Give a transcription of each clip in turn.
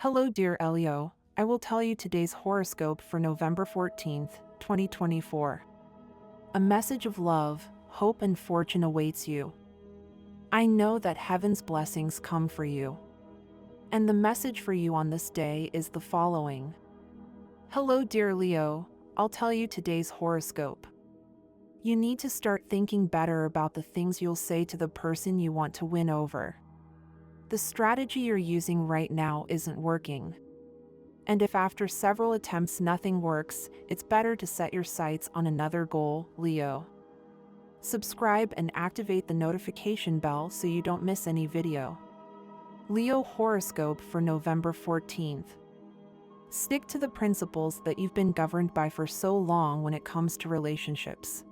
Hello, dear Leo. I will tell you today's horoscope for November 14th, 2024. A message of love, hope, and fortune awaits you. I know that heaven's blessings come for you. And the message for you on this day is the following. Hello, dear Leo. I'll tell you today's horoscope. You need to start thinking better about the things you'll say to the person you want to win over. The strategy you're using right now isn't working. And if after several attempts nothing works, it's better to set your sights on another goal, Leo. Subscribe and activate the notification bell so you don't miss any video. Leo horoscope for November 14th. Stick to the principles that you've been governed by for so long when it comes to relationships.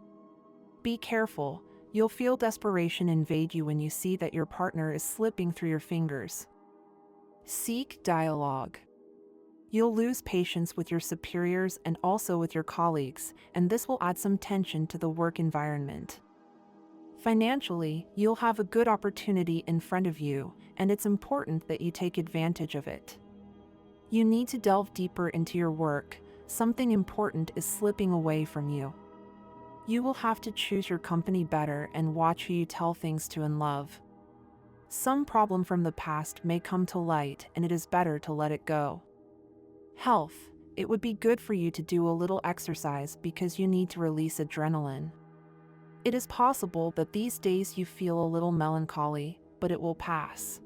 Be careful. You'll feel desperation invade you when you see that your partner is slipping through your fingers. Seek dialogue. You'll lose patience with your superiors and also with your colleagues, and this will add some tension to the work environment. Financially, you'll have a good opportunity in front of you, and it's important that you take advantage of it. You need to delve deeper into your work. Something important is slipping away from you. You will have to choose your company better and watch who you tell things to in love. Some problem from the past may come to light, and it is better to let it go. Health. It would be good for you to do a little exercise because you need to release adrenaline. It is possible that these days you feel a little melancholy, but it will pass.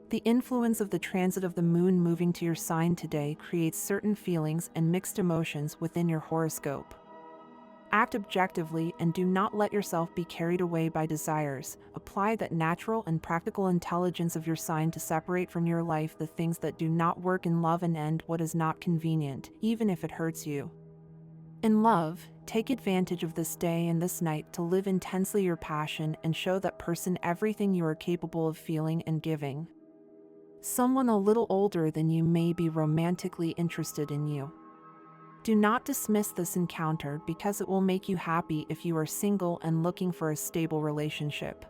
The influence of the transit of the moon moving to your sign today creates certain feelings and mixed emotions within your horoscope. Act objectively and do not let yourself be carried away by desires. Apply that natural and practical intelligence of your sign to separate from your life the things that do not work in love and end what is not convenient, even if it hurts you. In love, take advantage of this day and this night to live intensely your passion and show that person everything you are capable of feeling and giving. Someone a little older than you may be romantically interested in you. Do not dismiss this encounter because it will make you happy if you are single and looking for a stable relationship.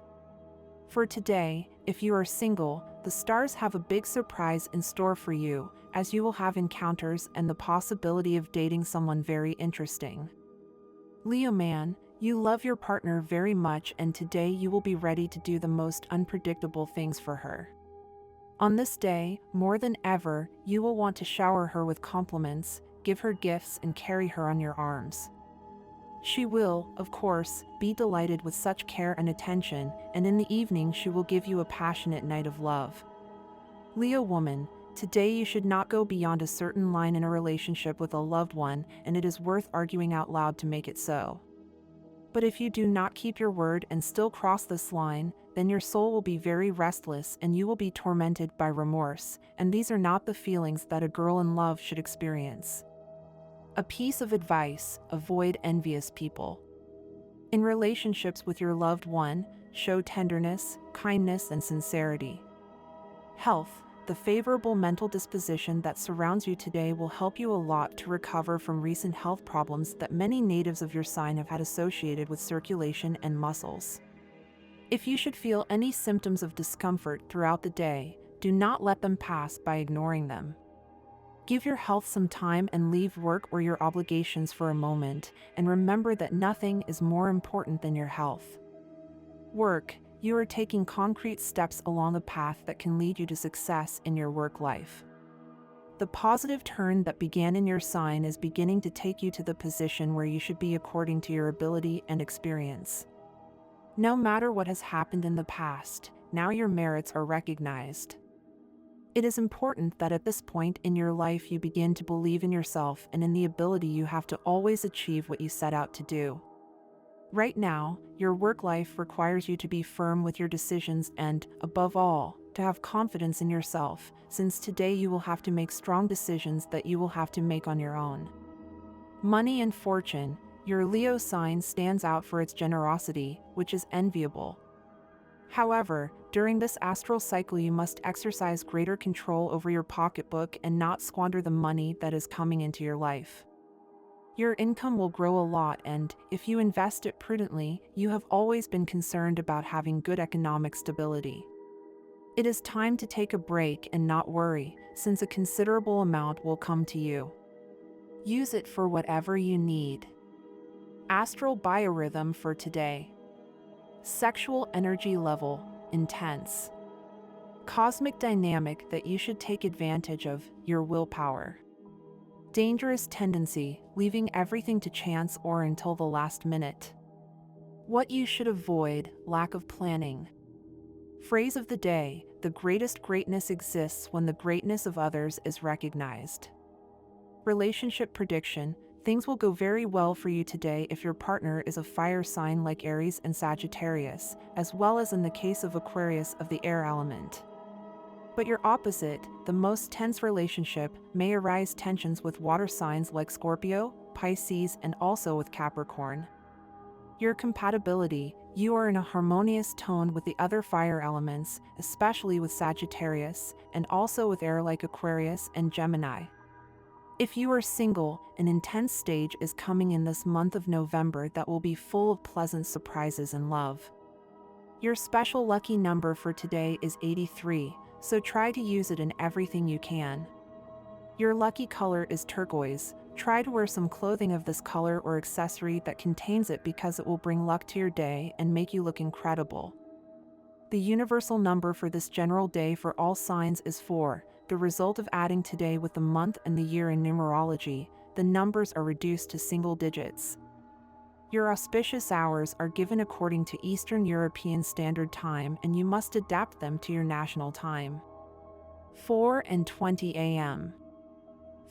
For today, if you are single, the stars have a big surprise in store for you, as you will have encounters and the possibility of dating someone very interesting. Leo man, you love your partner very much, and today you will be ready to do the most unpredictable things for her. On this day, more than ever, you will want to shower her with compliments, give her gifts, and carry her on your arms. She will, of course, be delighted with such care and attention, and in the evening she will give you a passionate night of love. Leo woman, today you should not go beyond a certain line in a relationship with a loved one, and it is worth arguing out loud to make it so. But if you do not keep your word and still cross this line, then your soul will be very restless and you will be tormented by remorse, and these are not the feelings that a girl in love should experience. A piece of advice: avoid envious people. In relationships with your loved one, show tenderness, kindness, and sincerity. Health. The favorable mental disposition that surrounds you today will help you a lot to recover from recent health problems that many natives of your sign have had associated with circulation and muscles. If you should feel any symptoms of discomfort throughout the day, do not let them pass by ignoring them. Give your health some time and leave work or your obligations for a moment, and remember that nothing is more important than your health. Work. You are taking concrete steps along a path that can lead you to success in your work life. The positive turn that began in your sign is beginning to take you to the position where you should be according to your ability and experience. No matter what has happened in the past, now your merits are recognized. It is important that at this point in your life you begin to believe in yourself and in the ability you have to always achieve what you set out to do. Right now, your work life requires you to be firm with your decisions and, above all, to have confidence in yourself, since today you will have to make strong decisions that you will have to make on your own. Money and fortune. Your Leo sign stands out for its generosity, which is enviable. However, during this astral cycle you must exercise greater control over your pocketbook and not squander the money that is coming into your life. Your income will grow a lot, and, if you invest it prudently, you have always been concerned about having good economic stability. It is time to take a break and not worry, since a considerable amount will come to you. Use it for whatever you need. Astral biorhythm for today. Sexual energy level, intense. Cosmic dynamic that you should take advantage of, your willpower. Dangerous tendency, leaving everything to chance or until the last minute. What you should avoid, lack of planning. Phrase of the day, the greatest greatness exists when the greatness of others is recognized. Relationship prediction, things will go very well for you today if your partner is a fire sign like Aries and Sagittarius, as well as in the case of Aquarius of the air element. But your opposite, the most tense relationship, may arise tensions with water signs like Scorpio, Pisces, and also with Capricorn. Your compatibility, you are in a harmonious tone with the other fire elements, especially with Sagittarius, and also with air like Aquarius and Gemini. If you are single, an intense stage is coming in this month of November that will be full of pleasant surprises and love. Your special lucky number for today is 83, so try to use it in everything you can. Your lucky color is turquoise. Try to wear some clothing of this color or accessory that contains it because it will bring luck to your day and make you look incredible. The universal number for this general day for all signs is 4. The result of adding today with the month and the year in numerology, the numbers are reduced to single digits. Your auspicious hours are given according to Eastern European Standard Time and you must adapt them to your national time. 4:20 a.m.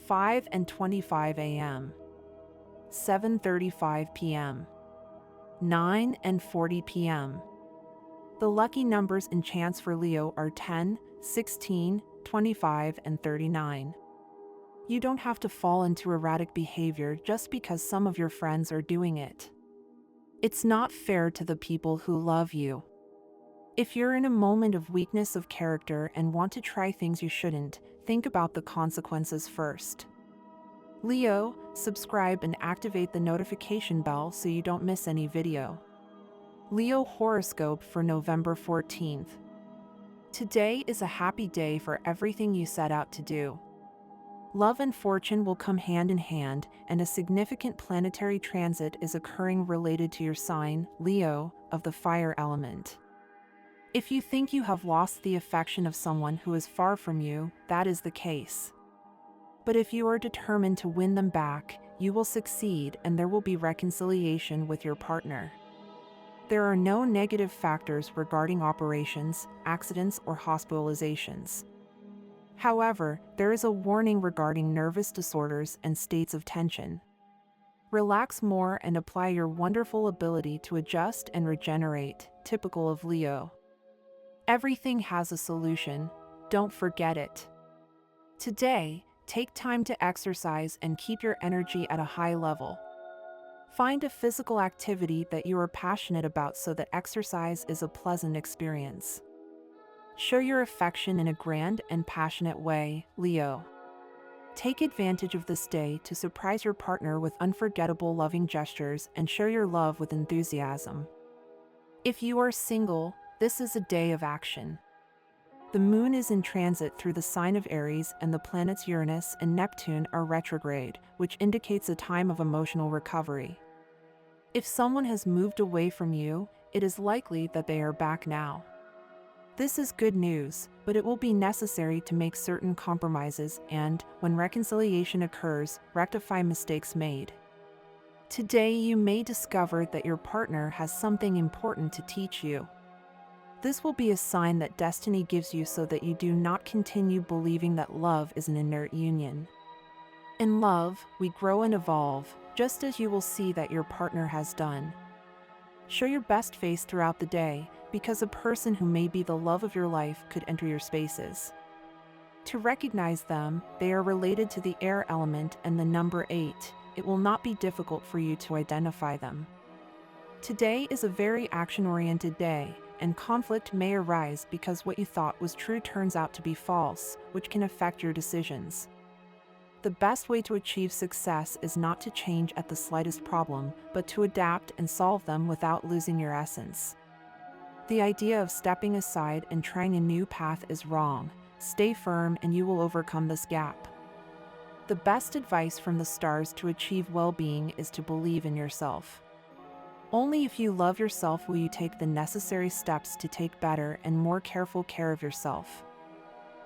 5:25 a.m. 7:35 p.m. 9:40 p.m. The lucky numbers and chance for Leo are 10, 16, 25, and 39. You don't have to fall into erratic behavior just because some of your friends are doing it. It's not fair to the people who love you. If you're in a moment of weakness of character and want to try things you shouldn't, think about the consequences first. Leo, subscribe and activate the notification bell so you don't miss any video. Leo horoscope for November 14th. Today is a happy day for everything you set out to do. Love and fortune will come hand in hand, and a significant planetary transit is occurring related to your sign, Leo, of the fire element. If you think you have lost the affection of someone who is far from you, that is the case. But if you are determined to win them back, you will succeed and there will be reconciliation with your partner. There are no negative factors regarding operations, accidents, or hospitalizations. However, there is a warning regarding nervous disorders and states of tension. Relax more and apply your wonderful ability to adjust and regenerate, typical of Leo. Everything has a solution, don't forget it. Today, take time to exercise and keep your energy at a high level. Find a physical activity that you are passionate about so that exercise is a pleasant experience. Show your affection in a grand and passionate way, Leo. Take advantage of this day to surprise your partner with unforgettable loving gestures and share your love with enthusiasm. If you are single, this is a day of action. The moon is in transit through the sign of Aries and the planets Uranus and Neptune are retrograde, which indicates a time of emotional recovery. If someone has moved away from you, it is likely that they are back now. This is good news, but it will be necessary to make certain compromises and, when reconciliation occurs, rectify mistakes made. Today you may discover that your partner has something important to teach you. This will be a sign that destiny gives you so that you do not continue believing that love is an inert union. In love, we grow and evolve, just as you will see that your partner has done. Show your best face throughout the day, because a person who may be the love of your life could enter your spaces. To recognize them, they are related to the air element and the number 8. It will not be difficult for you to identify them. Today is a very action-oriented day, and conflict may arise because what you thought was true turns out to be false, which can affect your decisions. The best way to achieve success is not to change at the slightest problem, but to adapt and solve them without losing your essence. The idea of stepping aside and trying a new path is wrong. Stay firm and you will overcome this gap. The best advice from the stars to achieve well-being is to believe in yourself. Only if you love yourself will you take the necessary steps to take better and more careful care of yourself.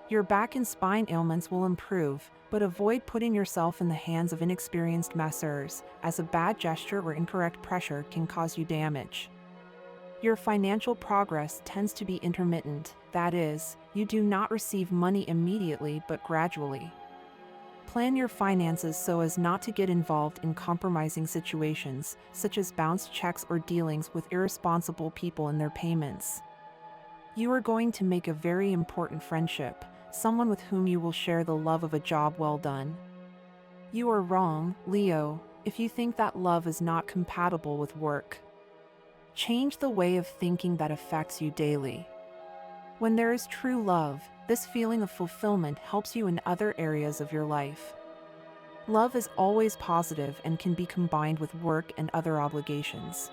Your back and spine ailments will improve, but avoid putting yourself in the hands of inexperienced masseurs, as a bad gesture or incorrect pressure can cause you damage. Your financial progress tends to be intermittent, that is, you do not receive money immediately but gradually. Plan your finances so as not to get involved in compromising situations, such as bounced checks or dealings with irresponsible people in their payments. You are going to make a very important friendship, someone with whom you will share the love of a job well done. You are wrong, Leo, if you think that love is not compatible with work. Change the way of thinking that affects you daily. When there is true love, this feeling of fulfillment helps you in other areas of your life. Love is always positive and can be combined with work and other obligations.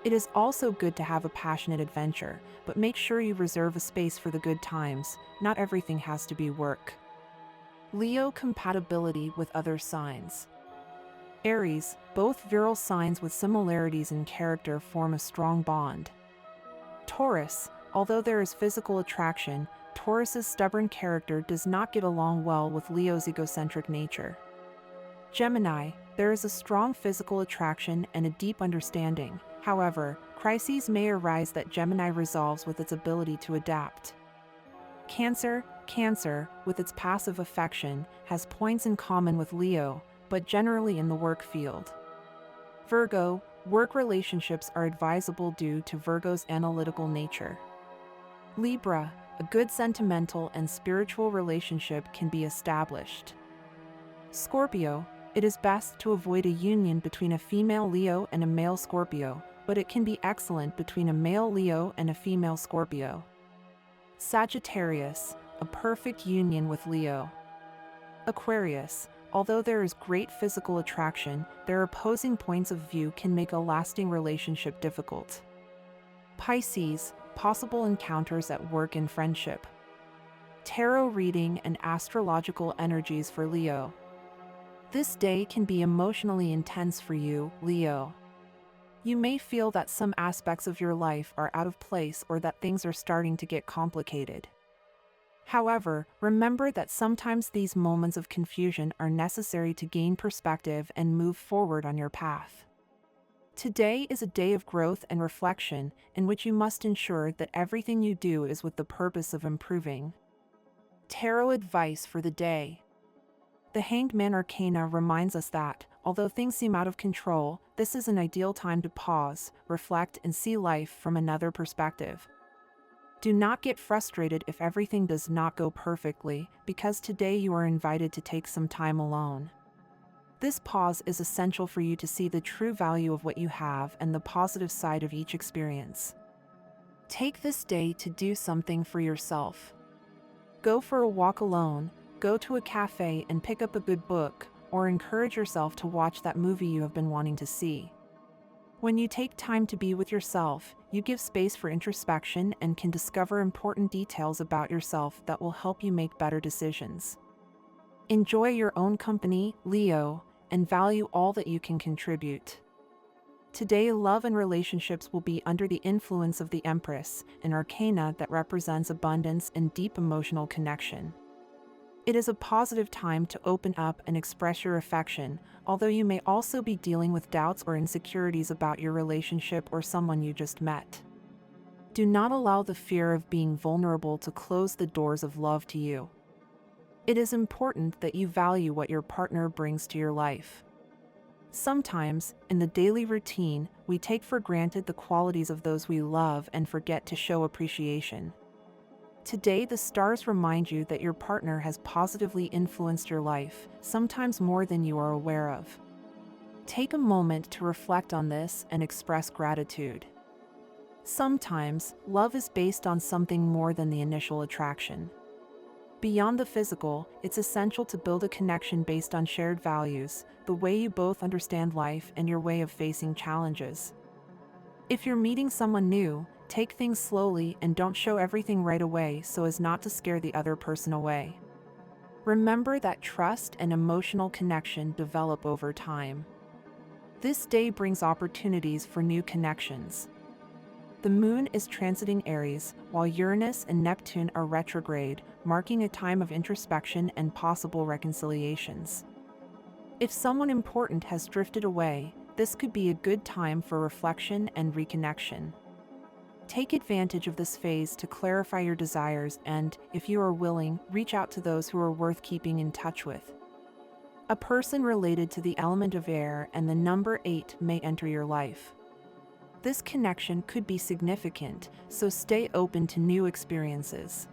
It is also good to have a passionate adventure, but make sure you reserve a space for the good times. Not everything has to be work. Leo compatibility with other signs. Aries, both virile signs with similarities in character form a strong bond. Taurus, although there is physical attraction, Taurus's stubborn character does not get along well with Leo's egocentric nature. Gemini, there is a strong physical attraction and a deep understanding. However, crises may arise that Gemini resolves with its ability to adapt. Cancer, with its passive affection, has points in common with Leo, but generally in the work field. Virgo, work relationships are advisable due to Virgo's analytical nature. Libra, a good sentimental and spiritual relationship can be established. Scorpio, it is best to avoid a union between a female Leo and a male Scorpio, but it can be excellent between a male Leo and a female Scorpio. Sagittarius, a perfect union with Leo. Aquarius, although there is great physical attraction, their opposing points of view can make a lasting relationship difficult. Pisces, possible encounters at work and friendship. Tarot reading and astrological energies for Leo. This day can be emotionally intense for you, Leo. You may feel that some aspects of your life are out of place or that things are starting to get complicated. However, remember that sometimes these moments of confusion are necessary to gain perspective and move forward on your path. Today is a day of growth and reflection, in which you must ensure that everything you do is with the purpose of improving. Tarot advice for the day. The Hanged Man Arcana reminds us that, although things seem out of control, this is an ideal time to pause, reflect, and see life from another perspective. Do not get frustrated if everything does not go perfectly, because today you are invited to take some time alone. This pause is essential for you to see the true value of what you have and the positive side of each experience. Take this day to do something for yourself. Go for a walk alone, go to a cafe and pick up a good book, or encourage yourself to watch that movie you have been wanting to see. When you take time to be with yourself, you give space for introspection and can discover important details about yourself that will help you make better decisions. Enjoy your own company, Leo, and value all that you can contribute. Today, love and relationships will be under the influence of the Empress, an arcana that represents abundance and deep emotional connection. It is a positive time to open up and express your affection, although you may also be dealing with doubts or insecurities about your relationship or someone you just met. Do not allow the fear of being vulnerable to close the doors of love to you. It is important that you value what your partner brings to your life. Sometimes, in the daily routine, we take for granted the qualities of those we love and forget to show appreciation. Today, the stars remind you that your partner has positively influenced your life, sometimes more than you are aware of. Take a moment to reflect on this and express gratitude. Sometimes, love is based on something more than the initial attraction. Beyond the physical, it's essential to build a connection based on shared values, the way you both understand life and your way of facing challenges. If you're meeting someone new, Take things slowly and don't show everything right away so as not to scare the other person away. Remember that trust and emotional connection develop over time. This day brings opportunities for new connections. The moon is transiting Aries, while Uranus and Neptune are retrograde, marking a time of introspection and possible reconciliations. If someone important has drifted away, this could be a good time for reflection and reconnection. Take advantage of this phase to clarify your desires and, if you are willing, reach out to those who are worth keeping in touch with. A person related to the element of air and the number 8 may enter your life. This connection could be significant, so stay open to new experiences.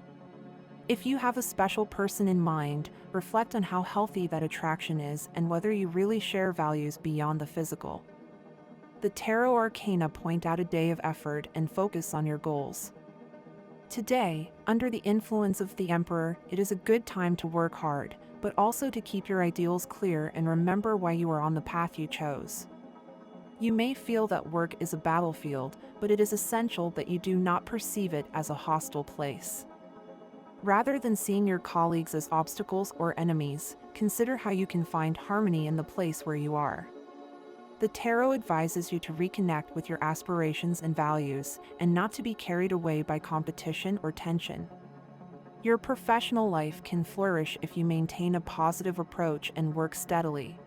If you have a special person in mind, reflect on how healthy that attraction is and whether you really share values beyond the physical. The tarot arcana point out a day of effort and focus on your goals. Today, under the influence of the Emperor, it is a good time to work hard, but also to keep your ideals clear and remember why you are on the path you chose. You may feel that work is a battlefield, but it is essential that you do not perceive it as a hostile place. Rather than seeing your colleagues as obstacles or enemies, consider how you can find harmony in the place where you are. The tarot advises you to reconnect with your aspirations and values, and not to be carried away by competition or tension. Your professional life can flourish if you maintain a positive approach and work steadily.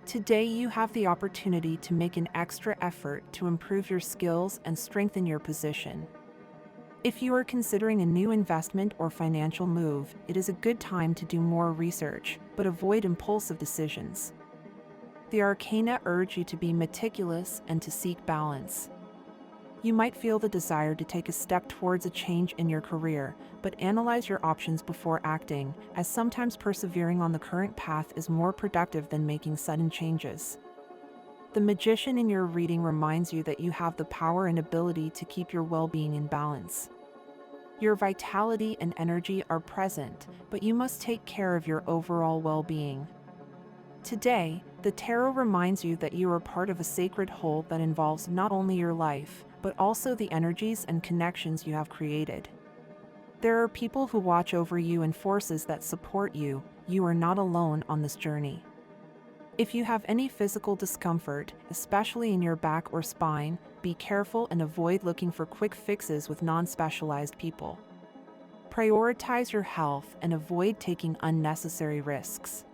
Today you have the opportunity to make an extra effort to improve your skills and strengthen your position. If you are considering a new investment or financial move, it is a good time to do more research, but avoid impulsive decisions. The arcana urge you to be meticulous and to seek balance. You might feel the desire to take a step towards a change in your career, but analyze your options before acting, as sometimes persevering on the current path is more productive than making sudden changes. The magician in your reading reminds you that you have the power and ability to keep your well-being in balance. Your vitality and energy are present, but you must take care of your overall well-being. Today, the tarot reminds you that you are part of a sacred whole that involves not only your life, but also the energies and connections you have created. There are people who watch over you and forces that support you. You are not alone on this journey. If you have any physical discomfort, especially in your back or spine, be careful and avoid looking for quick fixes with non-specialized people. Prioritize your health and avoid taking unnecessary risks.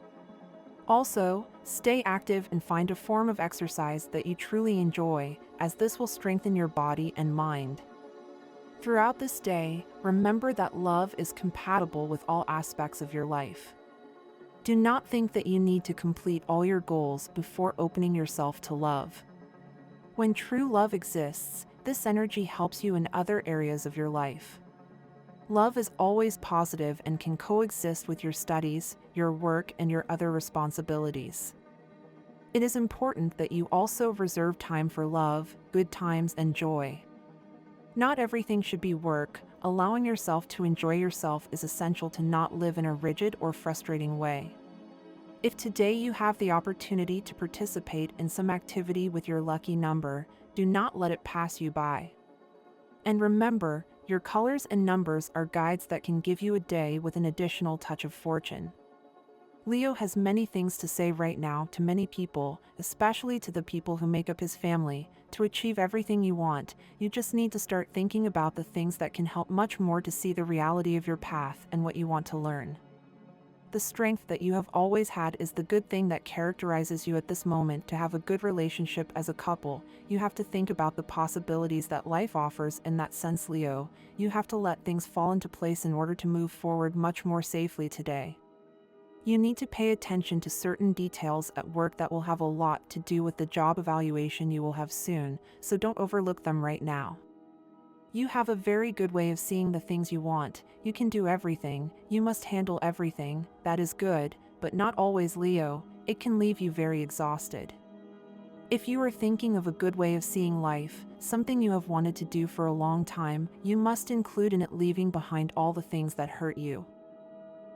Also, stay active and find a form of exercise that you truly enjoy, as this will strengthen your body and mind. Throughout this day, remember that love is compatible with all aspects of your life. Do not think that you need to complete all your goals before opening yourself to love. When true love exists, this energy helps you in other areas of your life. Love is always positive and can coexist with your studies, your work, and your other responsibilities. It is important that you also reserve time for love, good times, and joy. Not everything should be work. Allowing yourself to enjoy yourself is essential to not live in a rigid or frustrating way. If today you have the opportunity to participate in some activity with your lucky number, do not let it pass you by. And remember, your colors and numbers are guides that can give you a day with an additional touch of fortune. Leo has many things to say right now to many people, especially to the people who make up his family. To achieve everything you want, you just need to start thinking about the things that can help much more to see the reality of your path and what you want to learn. The strength that you have always had is the good thing that characterizes you at this moment. To have a good relationship as a couple, you have to think about the possibilities that life offers. In that sense, Leo, you have to let things fall into place in order to move forward much more safely today. You need to pay attention to certain details at work that will have a lot to do with the job evaluation you will have soon, so don't overlook them right now. You have a very good way of seeing the things you want. You can do everything, you must handle everything. That is good, but not always, Leo. It can leave you very exhausted. If you are thinking of a good way of seeing life, something you have wanted to do for a long time, you must include in it leaving behind all the things that hurt you.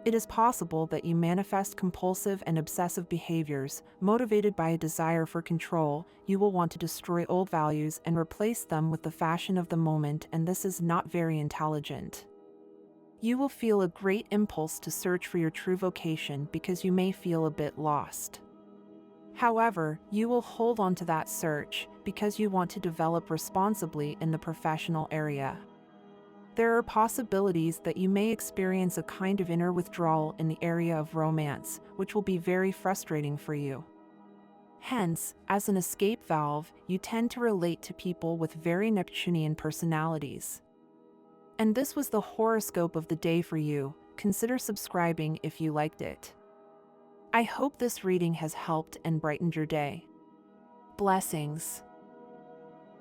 It is possible that you manifest compulsive and obsessive behaviors, motivated by a desire for control. You will want to destroy old values and replace them with the fashion of the moment, and this is not very intelligent. You will feel a great impulse to search for your true vocation because you may feel a bit lost. However, you will hold on to that search because you want to develop responsibly in the professional area. There are possibilities that you may experience a kind of inner withdrawal in the area of romance, which will be very frustrating for you. Hence, as an escape valve, you tend to relate to people with very Neptunian personalities. And this was the horoscope of the day for you. Consider subscribing if you liked it. I hope this reading has helped and brightened your day. Blessings.